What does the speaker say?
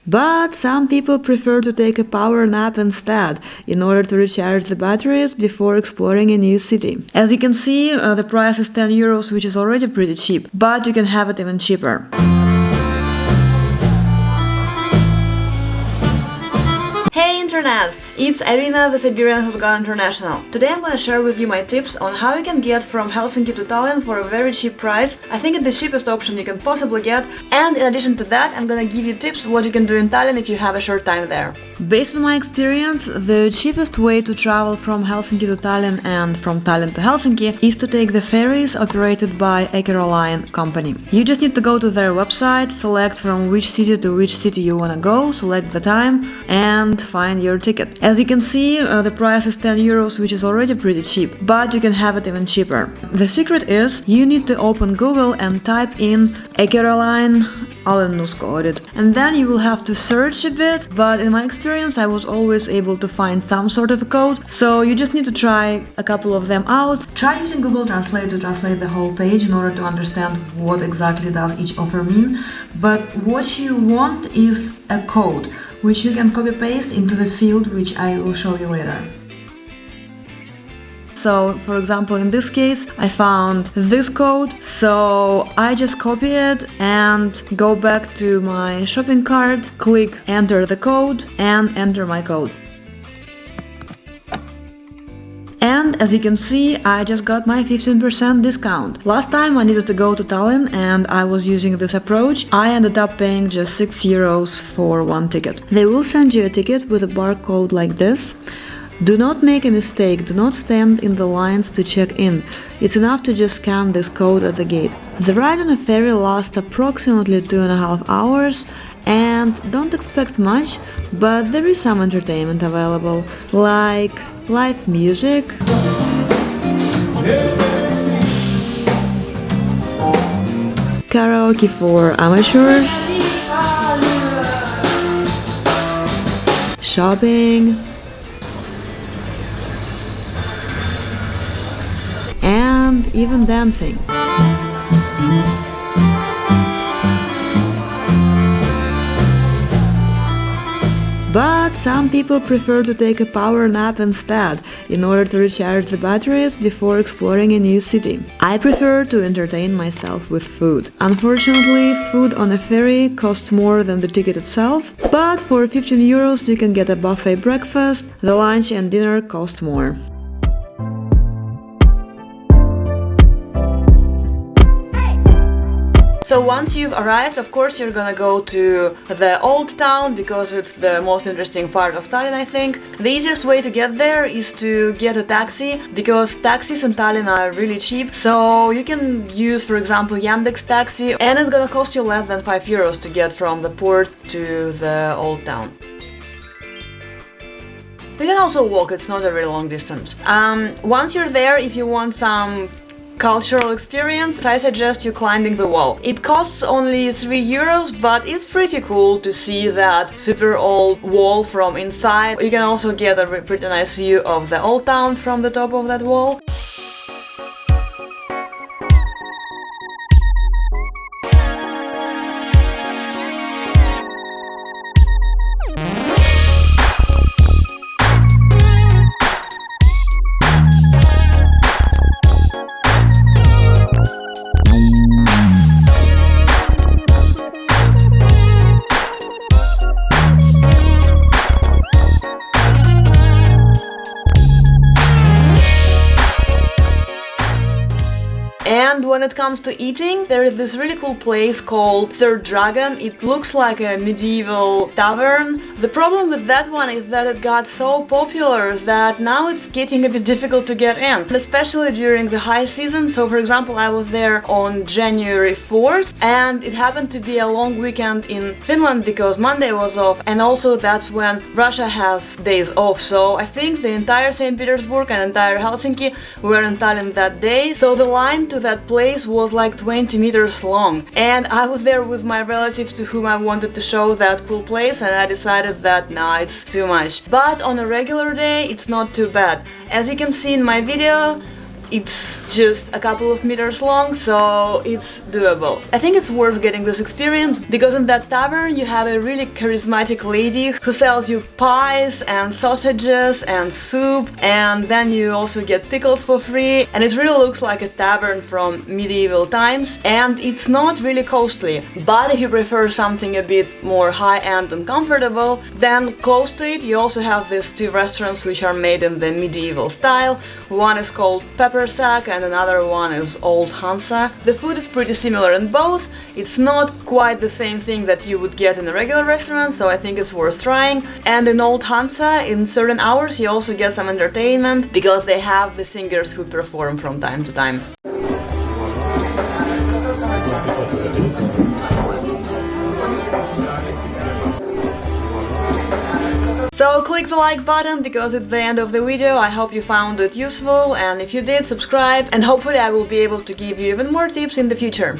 But some people prefer to take a power nap instead, in order to recharge the batteries before exploring a new city. As you can see, the price is 10 euros, which is already pretty cheap, but you can have it even cheaper. Hey Internet! It's Irina, the Siberian who's gone international. Today I'm gonna share with you my tips on how you can get from Helsinki to Tallinn for a very cheap price. I think it's the cheapest option you can possibly get, and in addition to that I'm gonna give you tips what you can do in Tallinn if you have a short time there. Based on my experience, the cheapest way to travel from Helsinki to Tallinn and from Tallinn to Helsinki is to take the ferries operated by Line company. You just need to go to their website, select from which city to which city you wanna go, select the time, and find your ticket. As you can see, the price is 10 euros, which is already pretty cheap, but you can have it even cheaper. The secret is you need to open Google and type in Line audit, and then you will have to search a bit, but in my experience I was always able to find some sort of a code, so you just need to try a couple of them out. Try using Google Translate to translate the whole page in order to understand what exactly does each offer mean, but what you want is a code which you can copy paste into the field which I will show you later. So, for example, in this case, I found this code, so I just copy it and go back to my shopping cart, click enter the code and enter my code. And as you can see, I just got my 15% discount. Last time I needed to go to Tallinn and I was using this approach. I ended up paying just 6 euros for one ticket. They will send you a ticket with a barcode like this. Do not make a mistake, do not stand in the lines to check in. It's enough to just scan this code at the gate. The ride on a ferry lasts approximately 2.5 hours, and don't expect much, but there is some entertainment available, like live music, karaoke for amateurs, shopping, and even dancing. But some people prefer to take a power nap instead, in order to recharge the batteries before exploring a new city. I prefer to entertain myself with food. Unfortunately, food on a ferry costs more than the ticket itself, but for 15 euros you can get a buffet breakfast. The lunch and dinner cost more. So once you've arrived, of course you're gonna go to the old town, because it's the most interesting part of Tallinn, I think. The easiest way to get there is to get a taxi, because taxis in Tallinn are really cheap. So you can use, for example, Yandex Taxi, and it's gonna cost you less than 5 euros to get from the port to the old town. You can also walk, it's not a very long distance. Once you're there, if you want some cultural experience, I suggest you climbing the wall. It costs only 3 euros, but it's pretty cool to see that super old wall from inside. You can also get a pretty nice view of the old town from the top of that wall. And when it comes to eating, there is this really cool place called Third Dragon. It looks like a medieval tavern. The problem with that one is that it got so popular that now it's getting a bit difficult to get in, especially during the high season. So for example, I was there on January 4th and it happened to be a long weekend in Finland because Monday was off, and also that's when Russia has days off. So I think the entire St. Petersburg and entire Helsinki were in Tallinn that day. So the line to that place was like 20 meters long, and I was there with my relatives to whom I wanted to show that cool place, and I decided that nah, it's too much. But on a regular day it's not too bad. As you can see in my video, it's just a couple of meters long, so it's doable. I think it's worth getting this experience because in that tavern you have a really charismatic lady who sells you pies and sausages and soup, and then you also get pickles for free, and it really looks like a tavern from medieval times, and it's not really costly. But if you prefer something a bit more high-end and comfortable, then close to it you also have these two restaurants which are made in the medieval style. One is called Pepper Sack and another one is Old Hansa. The food is pretty similar in both. It's not quite the same thing that you would get in a regular restaurant, so I think it's worth trying. And in Old Hansa, in certain hours you also get some entertainment because they have the singers who perform from time to time. So click the like button because it's the end of the video. I hope you found it useful, and if you did, subscribe, and hopefully I will be able to give you even more tips in the future.